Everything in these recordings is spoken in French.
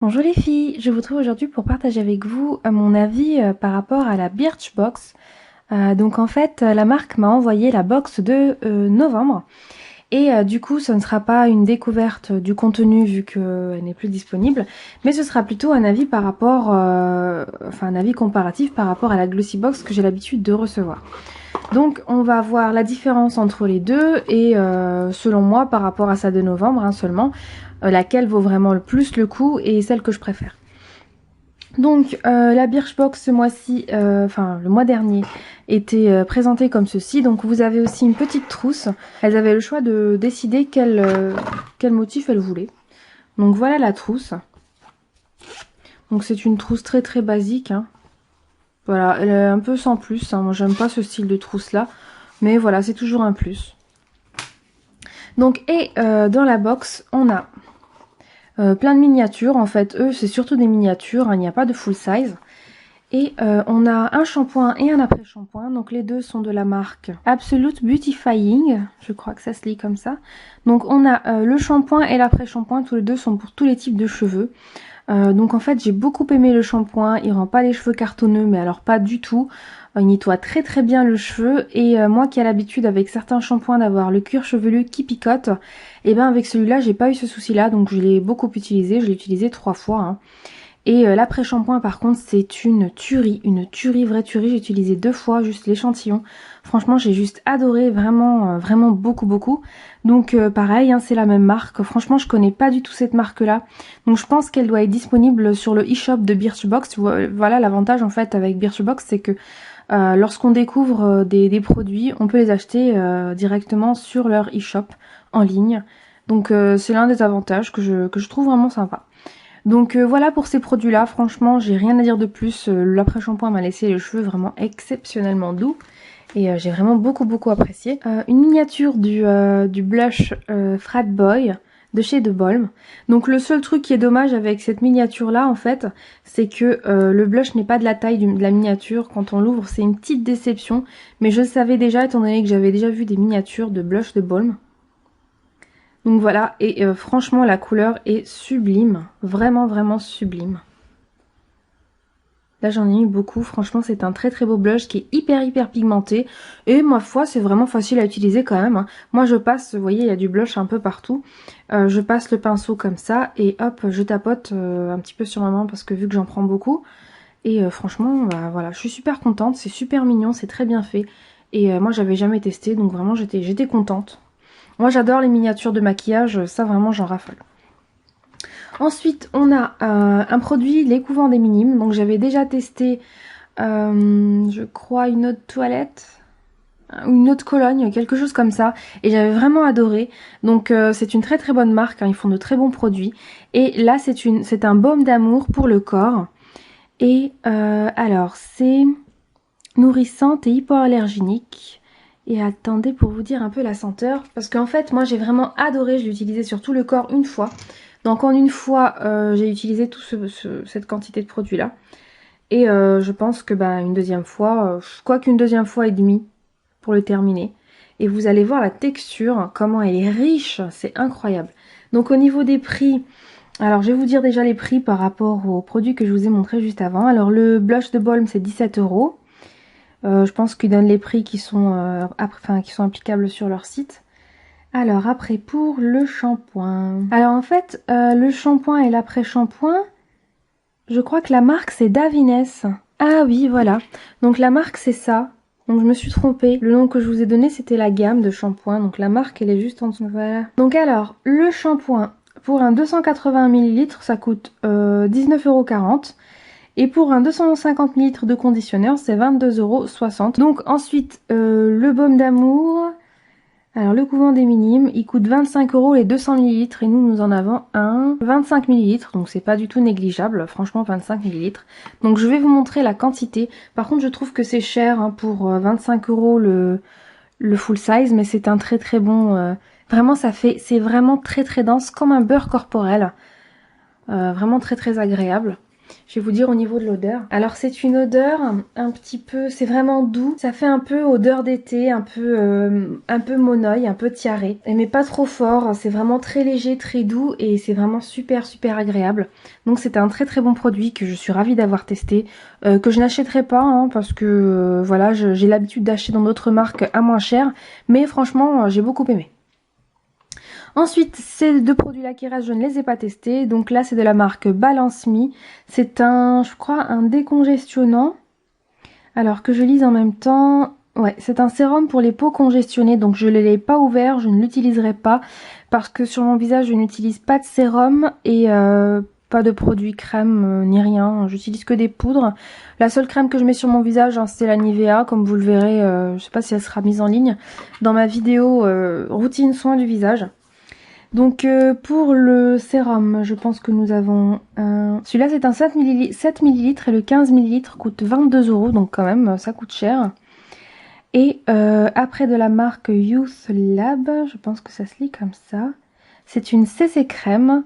Bonjour les filles, je vous trouve aujourd'hui pour partager avec vous mon avis par rapport à la Birchbox. Donc en fait, la marque m'a envoyé la box de novembre et du coup, ce ne sera pas une découverte du contenu vu qu'elle n'est plus disponible, mais ce sera plutôt un avis par rapport, enfin un avis comparatif par rapport à la Glossy Box que j'ai l'habitude de recevoir. Donc on va voir la différence entre les deux et selon moi par rapport à ça de novembre seulement, laquelle vaut vraiment le plus le coup et celle que je préfère. Donc la Birchbox ce mois-ci, enfin le mois dernier, était présentée comme ceci. Donc vous avez aussi une petite trousse. Elles avaient le choix de décider quel motif elles voulaient. Donc voilà la trousse. Donc c'est une trousse très très basique. Voilà, elle est un peu sans plus. Moi j'aime pas ce style de trousse là. Mais voilà, c'est toujours un plus. Donc dans la box, on a plein de miniatures. En fait, eux, c'est surtout des miniatures. Il n'y a pas de full size. Et on a un shampoing et un après-shampoing. Donc les deux sont de la marque Absolute Beautifying. Je crois que ça se lit comme ça. Donc on a le shampoing et l'après-shampoing. Tous les deux sont pour tous les types de cheveux. Donc en fait j'ai beaucoup aimé le shampoing. Il rend pas les cheveux cartonneux, mais alors pas du tout. Il nettoie très très bien le cheveu. Et moi qui ai l'habitude avec certains shampoings d'avoir le cuir chevelu qui picote, et ben avec celui-là j'ai pas eu ce souci là. Donc je l'ai beaucoup utilisé. Je l'ai utilisé 3 fois. Et l'après-shampoing par contre c'est une tuerie, vraie tuerie. J'ai utilisé 2 fois juste l'échantillon. Franchement j'ai juste adoré, vraiment, vraiment beaucoup. Donc pareil, c'est la même marque. Franchement je connais pas du tout cette marque là. Donc je pense qu'elle doit être disponible sur le e-shop de Birchbox. Voilà l'avantage en fait avec Birchbox, c'est que lorsqu'on découvre des produits, on peut les acheter directement sur leur e-shop en ligne. Donc c'est l'un des avantages que je trouve vraiment sympa. Donc voilà pour ces produits là, franchement j'ai rien à dire de plus. L'après-shampoing m'a laissé les cheveux vraiment exceptionnellement doux et j'ai vraiment beaucoup apprécié. Une miniature du blush Frat Boy de chez The Balm. Donc le seul truc qui est dommage avec cette miniature là en fait, c'est que le blush n'est pas de la taille de la miniature. Quand on l'ouvre c'est une petite déception, mais je le savais déjà étant donné que j'avais déjà vu des miniatures de blush de Balm. Donc voilà, et franchement la couleur est sublime, vraiment sublime. Là j'en ai eu beaucoup, franchement c'est un très beau blush qui est hyper pigmenté. Et ma foi c'est vraiment facile à utiliser quand même. Moi je passe, vous voyez il y a du blush un peu partout. Je passe le pinceau comme ça et hop je tapote un petit peu sur ma main parce que vu que j'en prends beaucoup. Et franchement bah, voilà, je suis super contente, c'est super mignon, c'est très bien fait. Et moi j'avais jamais testé donc vraiment j'étais contente. Moi j'adore les miniatures de maquillage, ça vraiment j'en raffole. Ensuite on a un produit, les couvents des minimes. Donc j'avais déjà testé je crois une autre toilette, une autre Cologne, quelque chose comme ça. Et j'avais vraiment adoré. Donc c'est une très bonne marque, ils font de très bons produits. Et là c'est un baume d'amour pour le corps. Et alors c'est nourrissante et hypoallergénique. Et attendez pour vous dire un peu la senteur. Parce qu'en fait, moi j'ai vraiment adoré. Je l'ai utilisé sur tout le corps une fois. Donc en une fois, j'ai utilisé cette quantité de produit là. Et je pense que une deuxième fois, quoi qu'une deuxième fois et demie pour le terminer. Et vous allez voir la texture, comment elle est riche. C'est incroyable. Donc au niveau des prix, alors je vais vous dire déjà les prix par rapport aux produits que je vous ai montré juste avant. Alors le blush de Balm c'est 17 €. Je pense qu'ils donnent les prix qui sont applicables sur leur site. Alors après pour le shampoing. Alors en fait le shampoing et l'après-shampoing, je crois que la marque c'est Davines. Ah oui voilà. Donc la marque c'est ça. Donc je me suis trompée. Le nom que je vous ai donné c'était la gamme de shampoing. Donc la marque elle est juste en dessous. Voilà. Donc alors le shampoing pour un 280 ml ça coûte 19,40 €. Et pour un 250 ml de conditionneur, c'est 22,60 €. Donc ensuite, le baume d'amour. Alors le couvent des minimes, il coûte 25 € les 200 ml. Et nous en avons un 25 ml. Donc c'est pas du tout négligeable, franchement 25 ml. Donc je vais vous montrer la quantité. Par contre je trouve que c'est cher pour 25 € le full size. Mais c'est un très bon... vraiment c'est vraiment très dense, comme un beurre corporel. Vraiment très agréable. Je vais vous dire au niveau de l'odeur. Alors c'est une odeur un petit peu, c'est vraiment doux. Ça fait un peu odeur d'été, un peu monoï, un peu tiaré. Mais pas trop fort, c'est vraiment très léger, très doux et c'est vraiment super super agréable. Donc c'est un très très bon produit que je suis ravie d'avoir testé. Que je n'achèterai pas hein, parce que voilà, j'ai l'habitude d'acheter dans d'autres marques à moins cher. Mais franchement, j'ai beaucoup aimé. Ensuite, ces deux produits-là qui restent, je ne les ai pas testés. Donc là, c'est de la marque Balance Me. C'est un, je crois, un décongestionnant. Alors que je lise en même temps. Ouais, c'est un sérum pour les peaux congestionnées. Donc je ne l'ai pas ouvert, je ne l'utiliserai pas. Parce que sur mon visage, je n'utilise pas de sérum et pas de produit crème ni rien. J'utilise que des poudres. La seule crème que je mets sur mon visage, hein, c'est la Nivea. Comme vous le verrez, je ne sais pas si elle sera mise en ligne dans ma vidéo routine soin du visage. Donc pour le sérum, je pense que nous avons un... Celui-là c'est un 7 ml et le 15 ml coûte 22 €, donc quand même ça coûte cher. Et après de la marque Youth Lab, je pense que ça se lit comme ça. C'est une CC crème.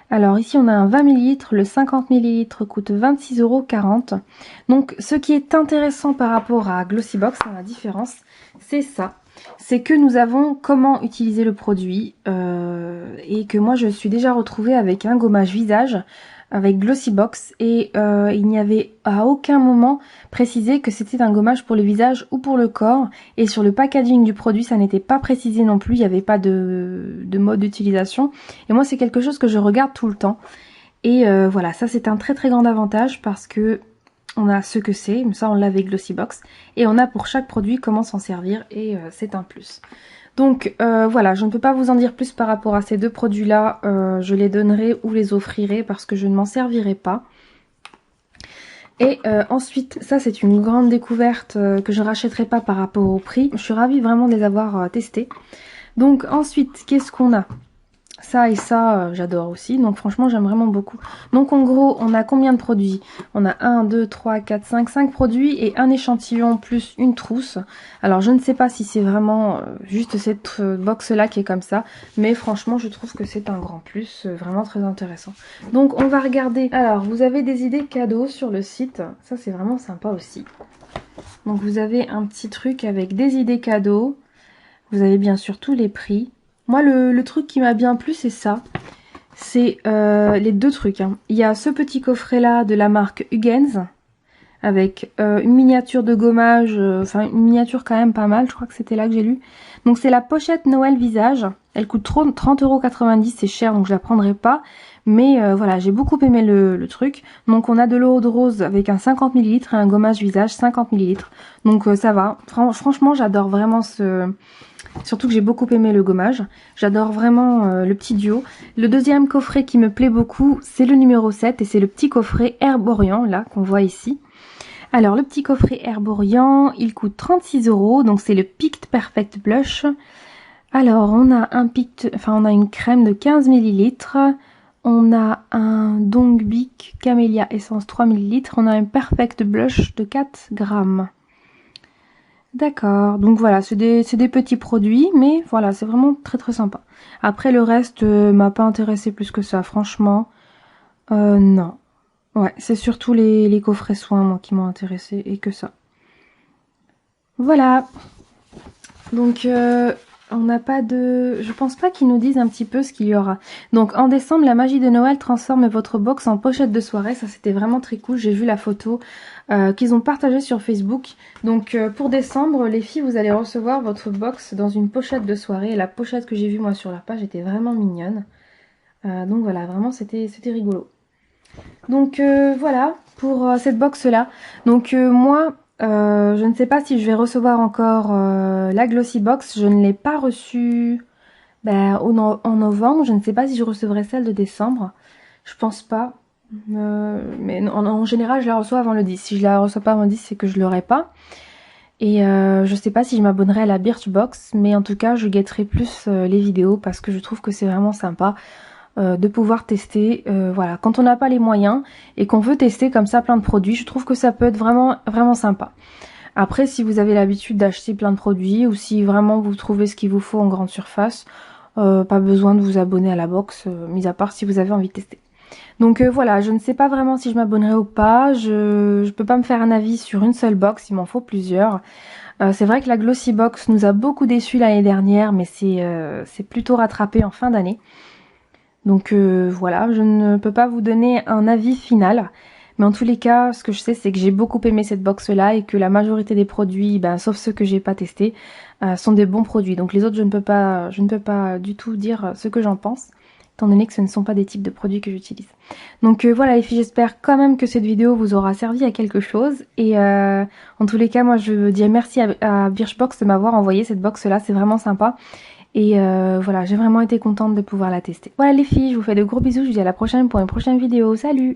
Alors ici on a un 20 ml, le 50 ml coûte 26,40 €. Donc ce qui est intéressant par rapport à Glossybox, la différence, c'est ça. C'est que nous avons comment utiliser le produit et que moi je suis déjà retrouvée avec un gommage visage avec Glossybox et il n'y avait à aucun moment précisé que c'était un gommage pour le visage ou pour le corps et sur le packaging du produit ça n'était pas précisé non plus, il n'y avait pas de mode d'utilisation et moi c'est quelque chose que je regarde tout le temps et voilà, ça c'est un très très grand avantage parce que on a ce que c'est, ça on l'a avec Glossybox, et on a pour chaque produit comment s'en servir, et c'est un plus. Donc voilà, je ne peux pas vous en dire plus par rapport à ces deux produits-là, je les donnerai ou les offrirai parce que je ne m'en servirai pas. Et ensuite, ça c'est une grande découverte que je ne rachèterai pas par rapport au prix. Je suis ravie vraiment de les avoir testés. Donc ensuite, qu'est-ce qu'on a ? Ça et ça, j'adore aussi. Donc franchement, j'aime vraiment beaucoup. Donc en gros, on a combien de produits? On a 1, 2, 3, 4, 5 produits et un échantillon plus une trousse. Alors je ne sais pas si c'est vraiment juste cette box-là qui est comme ça. Mais franchement, je trouve que c'est un grand plus. Vraiment très intéressant. Donc on va regarder. Alors, vous avez des idées cadeaux sur le site. Ça, c'est vraiment sympa aussi. Donc vous avez un petit truc avec des idées cadeaux. Vous avez bien sûr tous les prix. Moi, le truc qui m'a bien plu, c'est ça. C'est les deux trucs. Hein. Il y a ce petit coffret-là de la marque Hugens. Avec une miniature de gommage. Enfin, une miniature quand même pas mal. Je crois que c'était là que j'ai lu. Donc, c'est la pochette Noël Visage. Elle coûte 30,90 €. C'est cher, donc je la prendrai pas. Mais voilà, j'ai beaucoup aimé le truc. Donc, on a de l'eau de rose avec un 50 ml et un gommage visage 50 ml. Donc, ça va. Franchement, j'adore vraiment ce... Surtout que j'ai beaucoup aimé le gommage. J'adore vraiment le petit duo. Le deuxième coffret qui me plaît beaucoup, c'est le numéro 7. Et c'est le petit coffret Herborian, là, qu'on voit ici. Alors, le petit coffret Herborian, il coûte 36 €. Donc, c'est le Pict Perfect Blush. Alors, on a on a une crème de 15 ml. On a un Dong Bic Camellia Essence 3 ml. On a un Perfect Blush de 4 grammes. D'accord, donc voilà, c'est des petits produits, mais voilà, c'est vraiment très très sympa. Après, le reste m'a pas intéressé plus que ça, franchement. Non. Ouais, c'est surtout les coffrets soins, moi, qui m'ont intéressé, et que ça. Voilà. Donc, on n'a pas de... Je pense pas qu'ils nous disent un petit peu ce qu'il y aura. Donc, en décembre, la magie de Noël transforme votre box en pochette de soirée. Ça, c'était vraiment très cool. J'ai vu la photo qu'ils ont partagée sur Facebook. Donc, pour décembre, les filles, vous allez recevoir votre box dans une pochette de soirée. Et la pochette que j'ai vue, moi, sur leur page était vraiment mignonne. Donc, voilà, vraiment, c'était rigolo. Donc, voilà, pour cette box-là. Donc, moi... je ne sais pas si je vais recevoir encore la Glossybox. Je ne l'ai pas reçue en novembre. Je ne sais pas si je recevrai celle de décembre. Je pense pas. Mais en général, je la reçois avant le 10. Si je la reçois pas avant le 10, c'est que je l'aurai pas. Et je sais pas si je m'abonnerai à la Birchbox. Mais en tout cas, je guetterai plus les vidéos parce que je trouve que c'est vraiment sympa. De pouvoir tester, voilà, quand on n'a pas les moyens et qu'on veut tester comme ça plein de produits, je trouve que ça peut être vraiment vraiment sympa. Après, si vous avez l'habitude d'acheter plein de produits ou si vraiment vous trouvez ce qu'il vous faut en grande surface, pas besoin de vous abonner à la box, mis à part si vous avez envie de tester. Donc voilà, je ne sais pas vraiment si je m'abonnerai ou pas. Je peux pas me faire un avis sur une seule box, il m'en faut plusieurs. C'est vrai que la Glossy Box nous a beaucoup déçus l'année dernière, mais c'est plutôt rattrapé en fin d'année. Donc voilà, je ne peux pas vous donner un avis final. Mais en tous les cas, ce que je sais, c'est que j'ai beaucoup aimé cette box-là et que la majorité des produits, ben, sauf ceux que j'ai pas testés, sont des bons produits. Donc les autres, je ne peux pas du tout dire ce que j'en pense, étant donné que ce ne sont pas des types de produits que j'utilise. Donc voilà les filles, j'espère quand même que cette vidéo vous aura servi à quelque chose. Et en tous les cas, moi je dis merci à Birchbox de m'avoir envoyé cette box-là, c'est vraiment sympa. Et voilà, j'ai vraiment été contente de pouvoir la tester. Voilà les filles, je vous fais de gros bisous, je vous dis à la prochaine pour une prochaine vidéo. Salut!